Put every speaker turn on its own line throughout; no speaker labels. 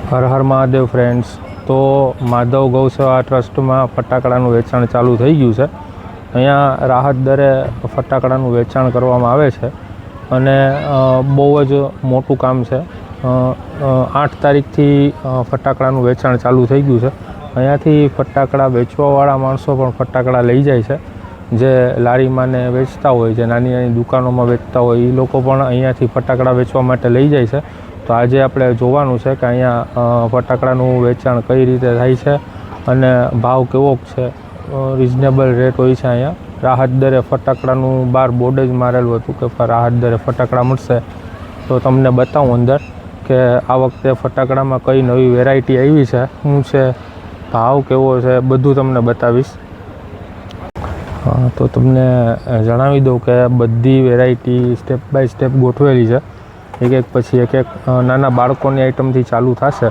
Har Har Mahadev friends. તો માધવ ગૌસેવા ટ્રસ્ટમાં ફટાકડાનું વેચાણ ચાલુ થઈ ગયું છે। અહીંયા રાહત દરે ફટાકડાનું વેચાણ કરવામાં આવે છે અને બહુ જ મોટું કામ છે। 8 તારીખથી ફટાકડાનું વેચાણ ચાલુ થઈ ગયું છે। અહીંયાથી ફટાકડા વેચવાવાળા માણસો પણ ફટાકડા લઈ જાય છે। જે લારીમાં ને વેચતા હોય, જે નાની નાની દુકાનોમાં વેચતા હોય, એ લોકો પણ અહીંયાથી ફટાકડા વેચવા માટે લઈ જાય છે। તો આજે આપણે જોવાનું છે કે અહીંયા ફટાકડાનું વેચાણ કઈ રીતે થાય છે અને ભાવ કેવો છે। રિઝનેબલ રેટ હોય છે અહીંયા। રાહત દરે ફટાકડાનું બહાર બોર્ડ જ મારેલું હતું કે રાહત દરે ફટાકડા મળશે। તો તમને બતાવું અંદર કે આ વખતે ફટાકડામાં કઈ નવી વેરાયટી આવી છે, શું છે, ભાવ કેવો છે, બધું તમને બતાવીશ। તો તમને જણાવી દઉં કે બધી વેરાયટી સ્ટેપ બાય સ્ટેપ ગોઠવેલી છે। એક પછી એક નાના બાળકોની આઈટમથી ચાલુ થશે,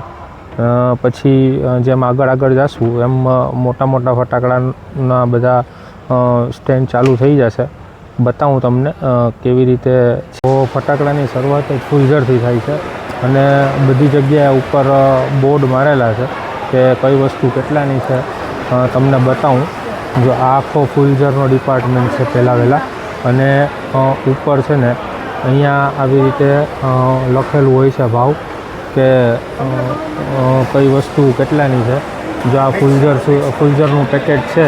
પછી જેમ આગળ જશું એમ મોટા મોટા ફટાકડાના બધા સ્ટેન્ડ ચાલુ થઈ જશે। બતાવું તમને કેવી રીતે। તો ફટાકડાની શરૂઆત જ ફૂલઝરથી થાય છે અને બધી જગ્યાએ ઉપર બોર્ડ મારેલા છે કે કઈ વસ્તુ કેટલાની છે। તમને બતાવું, જો આ આખો ફૂલઝરનો ડિપાર્ટમેન્ટ છે પહેલાં અને ઉપર છે ને અહીંયા આવી રીતે લખેલું હોય છે ભાવ કે કઈ વસ્તુ કેટલાની છે। જો આ ફૂલઝરનું પેકેટ છે,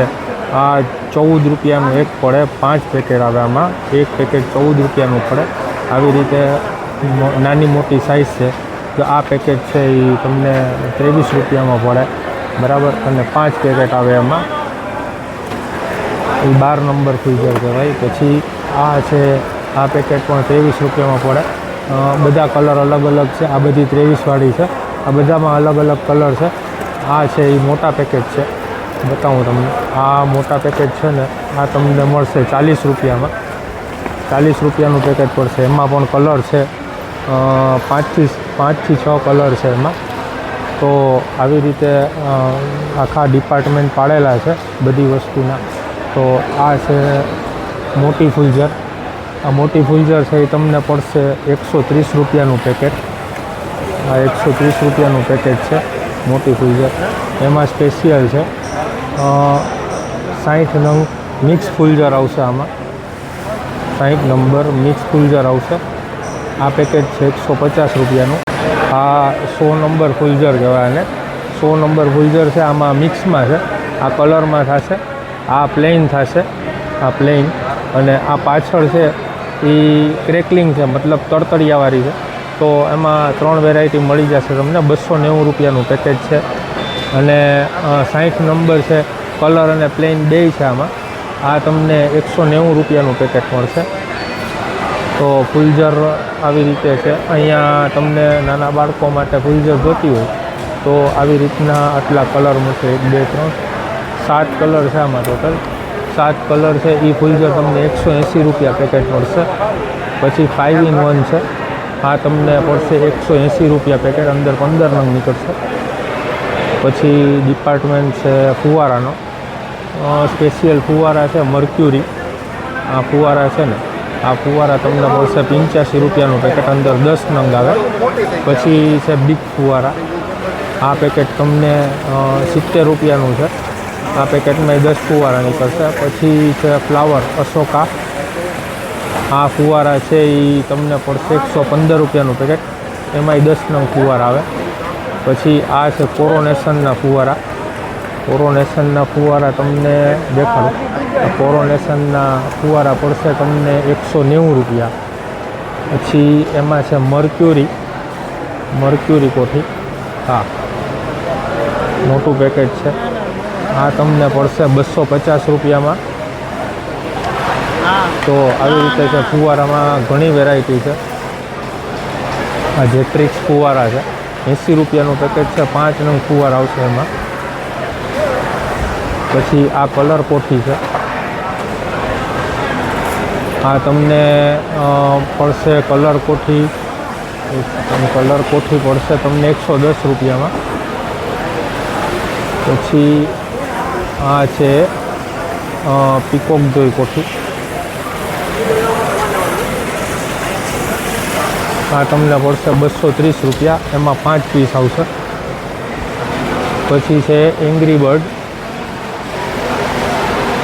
આ 14 રૂપિયાનું એક પડે, 5 પેકેટ આવે આમાં, એક પેકેટ 14 રૂપિયાનું પડે। આવી રીતે નાની મોટી સાઇઝ છે। જો આ પેકેટ છે એ તમને 23 રૂપિયામાં પડે, બરાબર, અને 5 પેકેટ આવે એમાં, એ 12 નંબર ફૂલઝર કહેવાય। પછી આ છે, આ પેકેટ પણ 23 રૂપિયામાં પડે। બધા કલર અલગ અલગ છે, આ બધી 23 વાળી છે, આ બધામાં અલગ અલગ કલર છે। આ છે એ મોટા પેકેટ છે, બતાવું તમને। આ મોટા પેકેટ છે ને, આ તમને મળશે 40 રૂપિયામાં, 40 રૂપિયાનું પેકેટ પડશે। એમાં પણ કલર છે, 5 થી 6 કલર છે એમાં। તો આવી રીતે આખા ડિપાર્ટમેન્ટ પાડેલા છે બધી વસ્તુના। તો આ છે મોટી ફૂલઝર। આ મોટી ફૂલઝર છે એ તમને પડશે 130 રૂપિયાનું પેકેટ। આ 130 રૂપિયાનું પેકેટ છે મોટી ફૂલઝર। એમાં સ્પેશિયલ છે 60 નંગ મિક્સ ફૂલઝર આવશે આમાં, 60 નંબર મિક્સ ફૂલઝર આવશે। આ પેકેટ છે 150 રૂપિયાનું। આ 100 નંબર ફૂલઝર કહેવાય આને, 100 નંબર ફૂલઝર છે। આમાં મિક્સમાં છે, આ કલરમાં થશે, આ પ્લેન થશે, આ પ્લેન, અને આ પાછળ છે એ ક્રેકલિંગ છે, મતલબ તડતડિયાવાળી છે। તો એમાં 3 વેરાયટી મળી જશે તમને। 290 રૂપિયાનું પેકેજ છે અને 60 નંબર છે, કલર અને પ્લેન બેય છે આમાં। આ તમને 190 રૂપિયાનું પેકેટ મળશે। તો ફૂલઝર આવી રીતે છે। અહીંયા તમને નાના બાળકો માટે ફૂલઝર જોતી હોય તો આવી રીતના આટલા કલર મળશે, 1 2 3 7 કલર છે આમાં ટોટલ, 7 કલર છે। એ ફૂલઝર તમને 180 રૂપિયા પેકેટ પડશે। પછી 5 in 1 છે, આ તમને પડશે 180 રૂપિયા પેકેટ, અંદર 15 નંગ નીકળશે। પછી ડિપાર્ટમેન્ટ છે ફુવારાનો, સ્પેશિયલ ફુવારા છે મર્ક્યુરી। આ ફુવારા છે ને, આ ફુવારા તમને પડશે 85 રૂપિયાનું પેકેટ, અંદર 10 નંગ આવે। પછી છે બિગ ફુવારા, આ પેકેટ તમને 70 રૂપિયાનું છે। આ પેકેટમાં 10 ફુવારા નીકળશે। પછી છે ફ્લાવર અશોકા, આ ફુવારા છે એ તમને પડશે 115 રૂપિયાનું પેકેટ, એમાંય 10 નંગ ફુવારા આવે। પછી આ છે કોરોનેશનના ફુવારા, કોરોનેશનના ફુવારા તમને દેખાડો। આ કોરોનેશનના ફુવારા પડશે તમને 190 રૂપિયા। પછી એમાં છે મર્ક્યુરી, મર્ક્યુરી કોઠી, હા મોટું પેકેટ છે, આ તમને પડશે 250 રૂપિયામાં। તો આવી રીતે છે ફુવારામાં ઘણી વેરાયટી છે। આ જેટ્રિક્સ ફુવારા છે, 80 રૂપિયાનું પેકેટ છે, 5 નંગ ફુવારા આવશે એમાં। પછી આ કલર કોઠી છે, આ તમને પડશે કલર કોઠી પડશે તમને 110 રૂપિયામાં। પછી આ છે પીકોક જોઈ કોઠી, આ તમને પડશે 230 રૂપિયા, એમાં 5 પીસ આવશે। પછી છે એંગ્રી બર્ડ,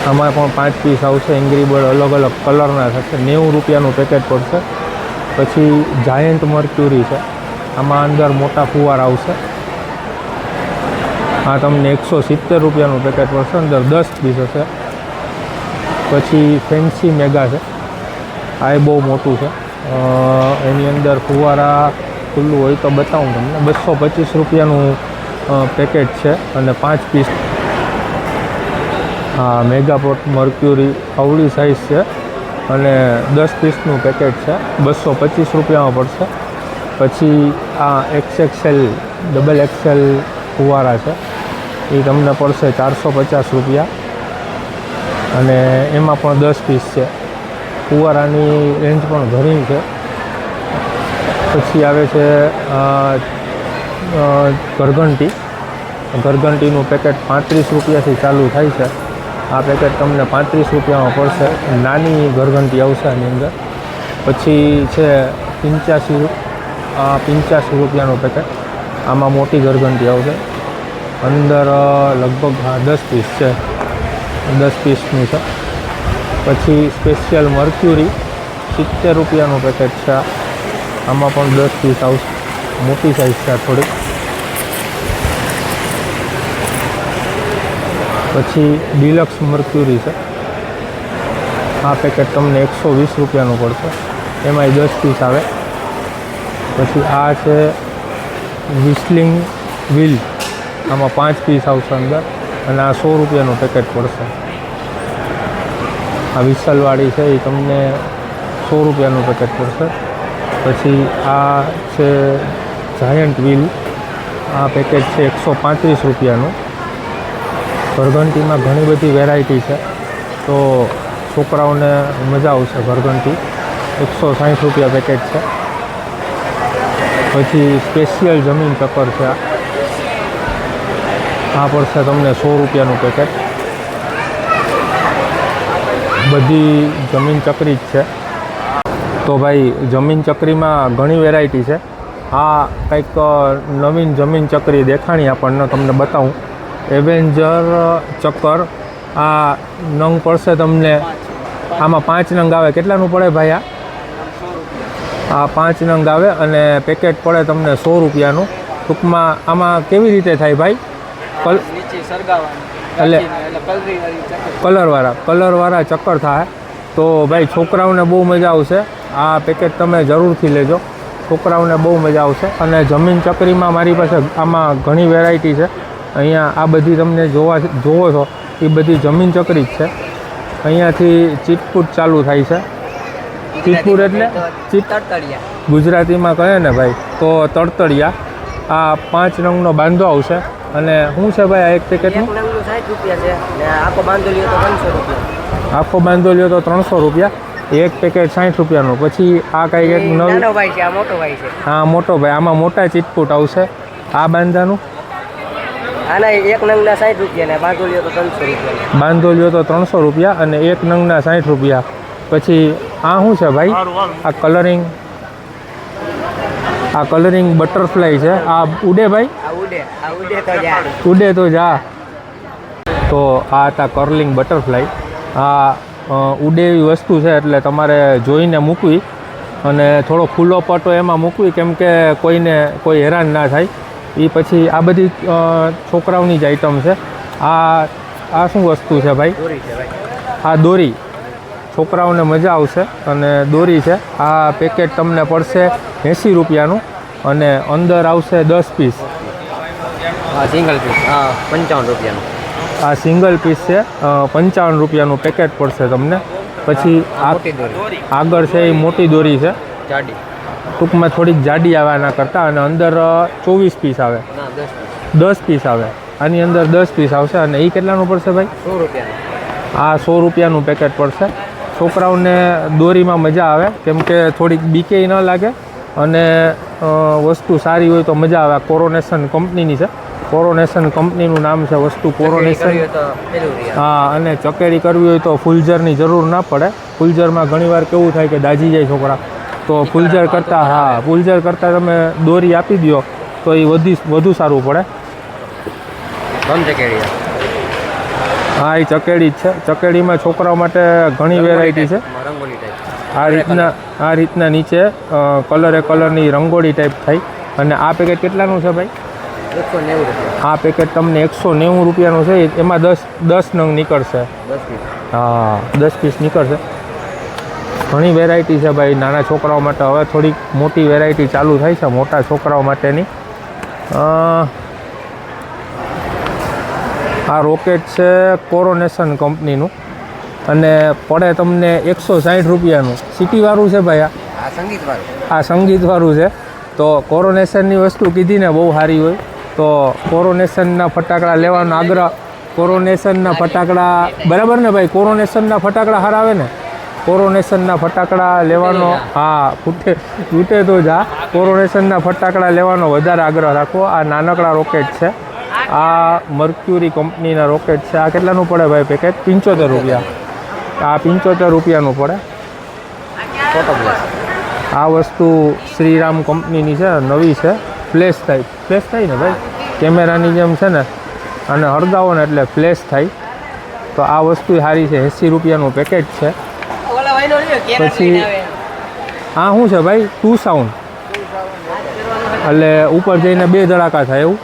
આમાં પણ 5 પીસ આવશે. એંગ્રી બર્ડ અલગ અલગ કલરના થશે. 90 રૂપિયાનું પેકેટ પડશે. પછી જાયન્ટ મર્ક્યુરી છે, આમાં અંદર મોટા ફુવારા આવશે. આ તમને 170 રૂપિયાનું પેકેટ પડશે. અંદર 10 પીસ હશે. પછી ફેન્સી મેગા છે, આ બહુ મોટું છે. એની અંદર ફુવારા ખુલ્લું હોય તો બતાવું તમને. 225 રૂપિયાનું પેકેટ છે અને 5 પીસ. હા, મેગા પોટ મર્ક્યુરી અવળી સાઇઝ છે અને 10 પીસનું પેકેટ છે. 225 રૂપિયામાં પડશે. પછી આ XXL ડબલ XL ફુવારા છે, એ તમને પડશે 450 રૂપિયા અને એમાં પણ 10 પીસ છે. ફુવારાની રેન્જ પણ ઘણી છે. પછી આવે છે ગરગંટીનું પેકેટ 35 રૂપિયાથી ચાલુ થાય છે. આ પેકેટ તમને 35 રૂપિયામાં પડશે. નાની ગરગંટી આવશે આની અંદર. પછી છે 85 રૂપિયાનું પેકેટ, આમાં મોટી ગરગંટી આવશે. અંદર લગભગ 10 પીસ છે, 10 પીસનું છે. પછી સ્પેશિયલ મર્ક્યુરી 70 રૂપિયાનું પેકેટ છે. આમાં પણ 10 પીસ આવશે. મોટી સાઇઝ છે થોડી. પછી ડિલક્સ મર્ક્યુરી છે, આ પેકેટ તમને 120 રૂપિયાનું પડશે. એમાંય 10 પીસ આવે. પછી આ છે વિસ્લિંગ વ્હીલ, આમાં 5 પીસ આવશે અંદર અને આ 100 રૂપિયાનું પેકેટ પડશે. આ વિસલવાળી છે એ તમને 100 રૂપિયાનું પેકેટ પડશે. પછી આ છે જાયન્ટ વ્હીલ, આ પેકેટ છે 135 રૂપિયાનું. ગરગંટીમાં ઘણી બધી વેરાયટી છે, તો છોકરાઓને મજા આવશે. ગરગંટી 160 રૂપિયા પેકેટ છે. પછી સ્પેશિયલ જમીન ચક્કર છે, આ પડશે તમને 100 રૂપિયાનું પેકેટ. બધી જમીન ચકરી જ છે. તો ભાઈ જમીન ચકરીમાં ઘણી વેરાયટી છે. આ કંઈક નવીન જમીન ચકરી દેખાણી આપણને, તમને બતાવું. એવેન્જર ચક્કર, આ નંગ પડશે તમને, આમાં 5 નંગ આવે. કેટલાનું પડે ભાઈ? આ 5 નંગ આવે અને પેકેટ પડે તમને 100 રૂપિયાનું. ટૂંકમાં આમાં કેવી રીતે થાય ભાઈ? એટલે કલરવાળા ચક્કર થાય. તો ભાઈ છોકરાઓને બહુ મજા આવશે. આ પેકેટ તમે જરૂરથી લેજો, છોકરાઓને બહુ મજા આવશે. અને જમીન ચકરીમાં મારી પાસે આમાં ઘણી વેરાયટી છે. અહીંયા આ બધી તમને જોવો છો એ બધી જમીન ચકરી જ છે. અહીંયાથી ચીટપૂટ ચાલુ થાય છે. ચીટપૂટ એટલે ગુજરાતીમાં કહે ને ભાઈ તો તડતડિયા. આ 5 નંગનો બાંધો આવશે. અને શું છે ભાઈ આ એક પેકેટનું?
60 રૂપિયા છે ને આખો બાંધો લ્યો તો 300 રૂપિયા.
આખો બાંધો લ્યો તો 300 રૂપિયા. એક પેકેટ 60 રૂપિયાનું. પછી આ કાંઈક એક નવું.
નાનો ભાઈ છે, આ મોટો ભાઈ છે.
હા, મોટો ભાઈ. આમાં મોટા ચીટપૂટ આવશે. આ બાંધાનું
આના એક નંગના 60 રૂપિયા ને બાંધો લ્યો તો 300 રૂપિયા.
બાંધો લ્યો તો 300 રૂપિયા અને એક નંગના 60 રૂપિયા. પછી આ શું છે ભાઈ? આ કલરિંગ બટરફ્લાય છે. આ ઉડે ભાઈ? ઉડે તો જા. તો આ હતા કર્લિંગ બટરફ્લાય. આ ઉડે એવી વસ્તુ છે, એટલે તમારે જોઈને મૂકવી અને થોડો ખુલ્લો પટ્ટો એમાં મૂકવી, કેમ કે કોઈ હેરાન ના થાય. એ પછી આ બધી છોકરાઓની જ આઈટમ છે. આ શું વસ્તુ છે ભાઈ? આ દોરી, છોકરાઓને મજા આવશે. અને દોરી છે. આ પેકેટ તમને પડશે 80 રૂપિયાનું અને અંદર આવશે 10 પીસ.
સિંગલ પીસ 55 રૂપિયાનું.
આ સિંગલ પીસ છે, 55 રૂપિયાનું પેકેટ પડશે તમને. પછી આગળ છે એ મોટી દોરી છે,
જાડી,
ટૂંકમાં થોડીક જાડી આવે આના કરતાં. અને અંદર 24 પીસ આવે, 10 પીસ આવે. આની અંદર 10 પીસ આવશે. અને એ કેટલાનું પડશે ભાઈ?
100 રૂપિયાનું.
આ 100 રૂપિયાનું પેકેટ પડશે. છોકરાઓને દોરીમાં મજા આવે, કેમ કે થોડીક બીકેય ન લાગે અને વસ્તુ સારી હોય તો મજા આવે. આ કોરોનેશન કંપનીની છે. કોરોનેશન કંપનીનું નામ છે વસ્તુ કોરોનેશન. હા, અને ચકેડી કરવી હોય તો ફૂલઝરની જરૂર ના પડે. ફૂલઝરમાં ઘણીવાર કેવું થાય કે દાજી જાય છોકરા, તો ફૂલઝર કરતાં તમે દોરી આપી દો તો એ વધુ સારું પડે.
ગમ ચકેડી
હા એ ચકેડી જ છે. ચકેડીમાં છોકરાઓ માટે ઘણી વેરાયટી છે.
રંગોલી ટાઈપ
આ રીતના નીચે કલરની રંગોળી ટાઈપ થાય. અને આ પેકેટ કેટલાનું છે ભાઈ?
190 રૂપિયા.
આ પેકેટ તમને 190 રૂપિયાનું છે. એમાં 10 નંગ નીકળશે.
10 પીસ.
હા 10 પીસ નીકળશે. ઘણી વેરાયટી છે ભાઈ નાના છોકરાઓ માટે. હવે થોડીક મોટી વેરાયટી ચાલુ થાય છે મોટા છોકરાઓ માટેની. આ રોકેટ છે કોરોનેશન કંપનીનું અને પડે તમને 160 રૂપિયાનું. સિટીવાળું છે ભાઈ.
આ સંગીતવાળું.
આ સંગીતવાળું છે. તો કોરોનેશનની વસ્તુ કીધી ને બહુ સારી હોય. તો કોરોનેશનના ફટાકડા લેવાનો આગ્રહ. કોરોનેશનના ફટાકડા બરાબર ને ભાઈ? કોરોનેશનના ફટાકડા સારા આવે ને? કોરોનેશનના ફટાકડા લેવાનો હા ફૂટે તો જા. કોરોનેશનના ફટાકડા લેવાનો વધારે આગ્રહ રાખો. આ નાનકડા રોકેટ છે. આ મર્ક્યુરી કંપનીના રોકેટ છે. આ કેટલાનું પડે ભાઈ પેકેટ? 75 રૂપિયા. આ 75 રૂપિયાનું પડે.
Photo glass.
આ વસ્તુ શ્રીરામ કંપનીની છે. નવી છે. ફ્લેશ થાય ને ભાઈ? કેમેરાની જેમ છે ને અને હળગાવો ને એટલે ફ્લેશ થાય. તો આ વસ્તુ સારી છે. 80 રૂપિયાનું પેકેટ છે. પછી આ શું છે ભાઈ? 2 સાઉન્ડ એટલે ઉપર જઈને 2 ધડાકા થાય એવું.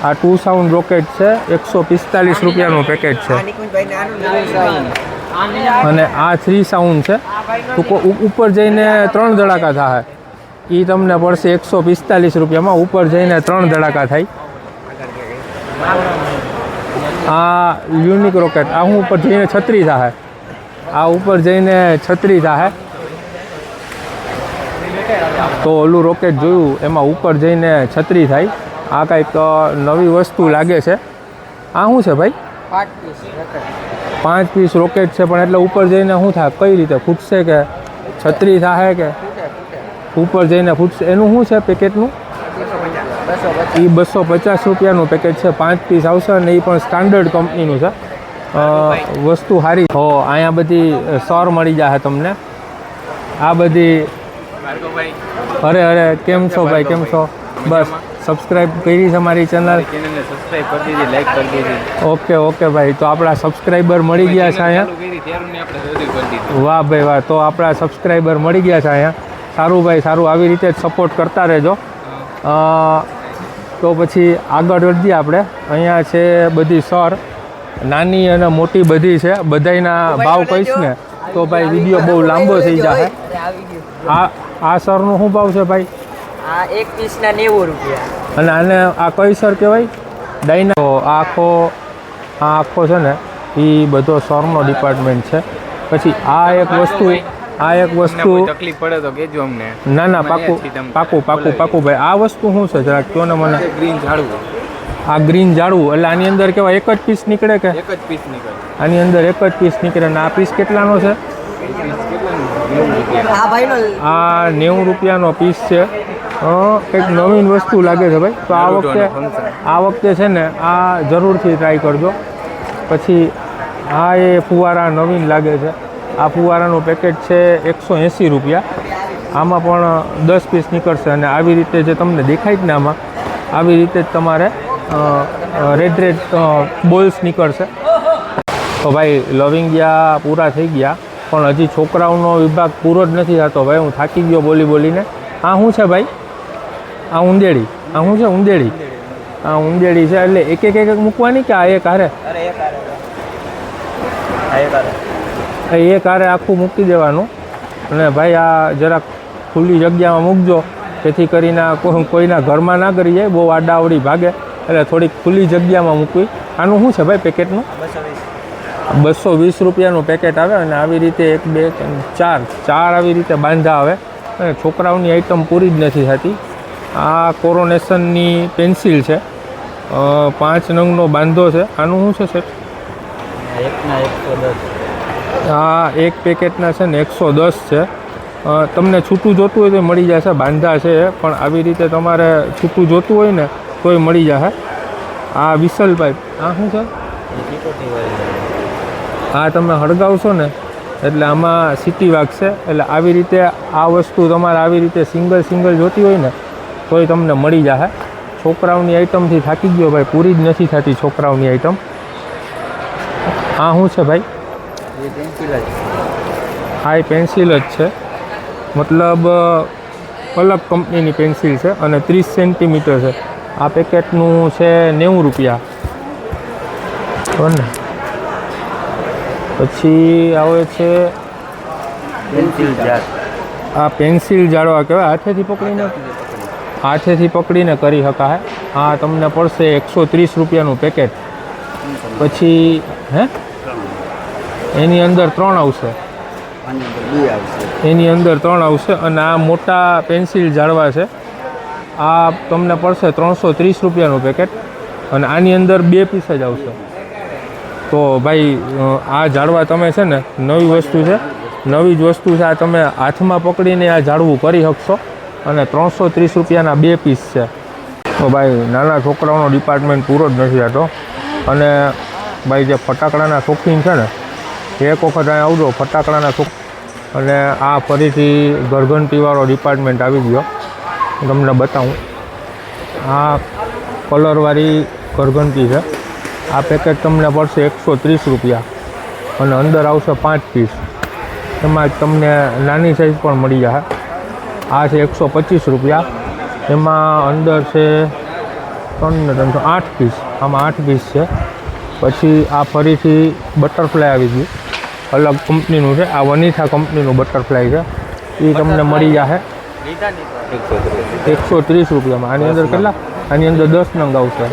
આ 2 સાઉન્ડ રોકેટ છે. 145 રૂપિયાનું પેકેટ છે. અને આ 3 સાઉન્ડ છે. ઉપર જઈને 3 ધડાકા થાય. એ તમને પડશે 145 રૂપિયામાં. ઉપર જઈને 3 ધડાકા થાય. આ યુનિક રોકેટ. આ હું ઉપર જઈને 36 થાય. આ ઉપર જઈને 36 થાય. તો ઓલું રોકેટ જોયું એમાં ઉપર જઈને 36 થાય. આ કંઈક નવી વસ્તુ લાગે છે. આ શું છે ભાઈ? 5 પીસ રોકેટ છે. પણ એટલે ઉપર જઈને શું થાય? કઈ રીતે ફૂટશે કે 36 થાય કે ઉપર જઈને ફૂટશે? એનું શું છે પેકેટનું? એ 250 રૂપિયાનું પેકેટ છે. 5 પીસ આવશે અને એ પણ સ્ટાન્ડર્ડ કંપનીનું છે. વસ્તુ સારી. તો અહીંયા બધી સર મળી જશે તમને. આ બધી અરે કેમ છો ભાઈ? કેમ છો? બસ સબસ્ક્રાઈબ કરી છે મારી ચેનલને સબસ્ક્રાઈબ કરી દીધી, લાઈક કરી દીધી. ઓકે ભાઈ. તો આપણા સબસ્ક્રાઈબર મળી ગયા છે અહીંયા. વાહ ભાઈ વાહ. તો આપણા સબસ્ક્રાઈબર મળી ગયા છે અહીંયા. સારું ભાઈ સારું. આવી રીતે જ સપોર્ટ કરતા રહેજો. તો પછી આગળ વધીએ આપણે. અહીંયા છે બધી સર નાની અને મોટી બધી છે. બધાના ભાવ કહીશ ને તો ભાઈ વિડીયો બહુ લાંબો થઈ જશે. આ સરનું શું ભાવ છે ભાઈ?
આ એક પીસના 90 રૂપિયા.
અને આને આ કઈ સર કહેવાય? ડાયના. તો આ આખો છે ને એ બધો સરનો ડિપાર્ટમેન્ટ છે. પછી આ એક વસ્તુ
તકલીફ પડે તો કહેજો અમને.
ના પાકું ભાઈ. આ વસ્તુ શું છે જરાક કહો ને મને.
ગ્રીન ઝાડવું.
આ ગ્રીન ઝાડવું એટલે આની અંદર કેવા એક જ પીસ નીકળે કે?
એક જ પીસ નીકળે.
આની અંદર એક જ પીસ નીકળે. અને આ પીસ કેટલાનો છે? આ 90 રૂપિયાનો પીસ છે. કંઈક નવીન વસ્તુ લાગે છે ભાઈ. તો આ વખતે છે ને આ જરૂરથી ટ્રાય કરજો. પછી આ એ ફુવારા નવીન લાગે છે. આ ફુવારાનું પેકેટ છે 180 રૂપિયા. આમાં પણ 10 પીસ નીકળશે. અને આવી રીતે જે તમને દેખાય જ ને આમાં આવી રીતે જ તમારે રેડ બોલ્સ નીકળશે. તો ભાઈ લવિંગિયા પૂરા થઈ ગયા પણ હજી છોકરાઓનો વિભાગ પૂરો જ નથી થતો ભાઈ. હું થાકી ગયો બોલીને. આ શું છે ભાઈ? આ ઉંદેડી. આ શું છે? ઉંદેડી. આ ઉંદેડી છે. એટલે એક મૂકવાની કે આ એક હારે? એક હારે આખું મૂકી દેવાનું. અને ભાઈ આ જરાક ખુલ્લી જગ્યામાં મૂકજો જેથી કરીને કોઈના ઘરમાં ના કરી જાય. બહુ આડાવડી ભાગે એટલે થોડીક ખુલ્લી જગ્યામાં મૂકવી. આનું શું છે ભાઈ પેકેટનું? 220 રૂપિયાનું પેકેટ આવે. અને આવી રીતે 1 2 3 4 આવી રીતે બાંધા આવે. અને છોકરાઓની આઈટમ પૂરી જ નથી થતી. આ કોરોનેશનની પેન્સિલ છે. 5 નંગનો બાંધો છે. આનું શું છે સેટ? હા એક પેકેટના છે ને 110 છે. તમને છૂટું જોતું હોય તો મળી જશે. બાંધા છે પણ આવી રીતે તમારે છૂટું જોતું હોય ને તોય મળી જશે. આ વિસલ પાઇપ. આ શું છે? આ તમે હળગાવશો ને એટલે આમાં સીટી વાગશે. એટલે આવી રીતે આ વસ્તુ તમારે આવી રીતે સિંગલ જોતી હોય ને તોય તમને મળી જશે. છોકરાઓની આઈટમથી થાકી ગયો ભાઈ, પૂરી જ નથી થતી છોકરાઓની આઈટમ. આ શું છે ભાઈ?
એ પેન્સિલ જ
આ પેન્સિલ જ છે, મતલબ અલગ કંપનીની પેન્સિલ છે અને 30 સેન્ટીમીટર છે. આ પેકેટનું છે 90 રૂપિયા. બરાબર ને? પછી આવે છે
પેન્સિલ જાર.
આ પેન્સિલ જાળવા કહેવાય, હાથેથી પકડીને કરી શકાય. આ તમને પડશે 130 રૂપિયાનું પેકેટ. પછી એની અંદર 3 આવશે, એની અંદર 3 આવશે. અને આ મોટા પેન્સિલ જાળવા છે, આ તમને પડશે 330 રૂપિયાનું પેકેટ અને આની અંદર 2 પીસ જ આવશે. તો ભાઈ આ જાળવા તમે છે ને નવી વસ્તુ છે, નવી જ વસ્તુ છે. આ તમે હાથમાં પકડીને આ જાળવું કરી શકશો અને 330 રૂપિયાના 2 પીસ છે. તો ભાઈ નાના છોકરાઓનો ડિપાર્ટમેન્ટ પૂરો જ નથી થતો. અને ભાઈ જે ફટાકડાના શોખીન છે ને, એક વખત અહીં આવજો ફટાકડાના શોખ. અને આ ફરીથી ઘરઘંટીવાળો ડિપાર્ટમેન્ટ આવી ગયો, તમને બતાવું. આ કલરવાળી ઘરઘંટી છે. આ પેકેટ તમને પડશે 130 રૂપિયા અને અંદર આવશે 5 પીસ. એમાં તમને નાની સાઈઝ પણ મળી જશે. આ છે 125 રૂપિયા. એમાં અંદર છે 8 પીસ. આમાં 8 પીસ છે. પછી આ ફરીથી બટરફ્લાય આવી ગયું, અલગ કંપનીનું છે. આ વનીથા કંપનીનું બટરફ્લાય છે, એ તમને મળી જશે 130 રૂપિયામાં. આની અંદર કેટલા? આની અંદર 10 નંગ આવશે.